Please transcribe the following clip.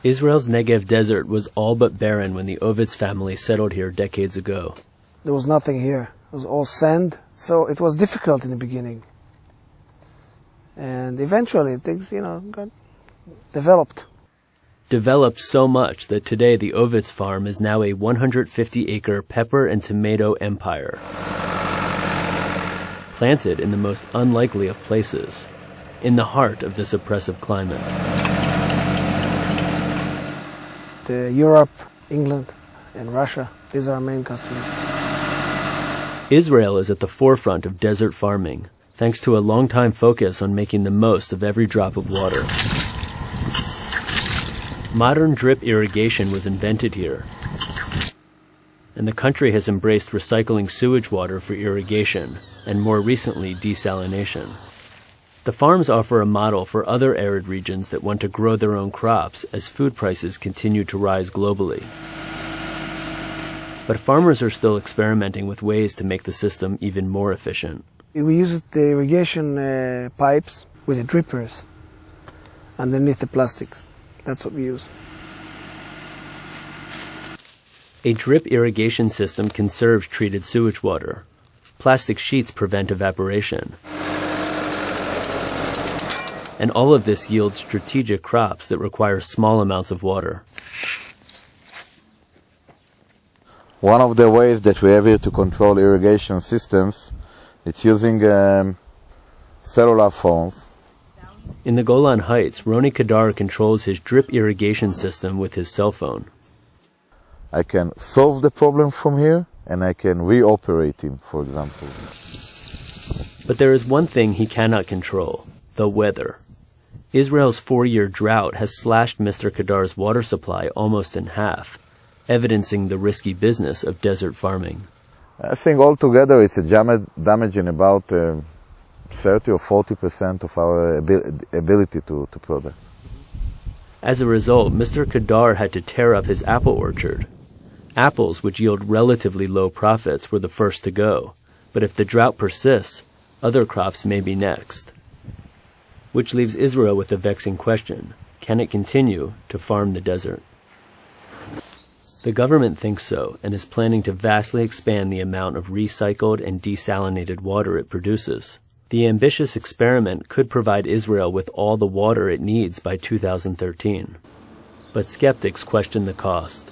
Israel's Negev desert was all but barren when the Ovitz family settled here decades ago. There was nothing here. It was all sand, so it was difficult in the beginning. And eventually things, got developed. Developed so much that today the Ovitz Farm is now a 150-acre pepper and tomato empire. Planted in the most unlikely of places, in the heart of this oppressive climate. Europe, England, and Russia, these are our main customers. Israel is at the forefront of desert farming, thanks to a long-time focus on making the most of every drop of water. Modern drip irrigation was invented here, and the country has embraced recycling sewage water for irrigation, and more recently, desalination. The farms offer a model for other arid regions that want to grow their own crops as food prices continue to rise globally. But farmers are still experimenting with ways to make the system even more efficient. We use the irrigation pipes with the drippers underneath the plastics. That's what we use. A drip irrigation system conserves treated sewage water. Plastic sheets prevent evaporation. And all of this yields strategic crops that require small amounts of water. One of the ways that we have here to control irrigation systems, it's using cellular phones. In the Golan Heights, Roni Kadar controls his drip irrigation system with his cell phone. I can solve the problem from here, and I can reoperate him, for example. But there is one thing he cannot control: the weather. Israel's 4-year drought has slashed Mr. Kadar's water supply almost in half, evidencing the risky business of desert farming. I think altogether it's a damage in about 30 or 40% of our ability to produce. As a result, Mr. Kadar had to tear up his apple orchard. Apples, which yield relatively low profits, were the first to go. But if the drought persists, other crops may be next. Which leaves Israel with a vexing question: can it continue to farm the desert? The government thinks so, and is planning to vastly expand the amount of recycled and desalinated water it produces. The ambitious experiment could provide Israel with all the water it needs by 2013. But skeptics question the cost.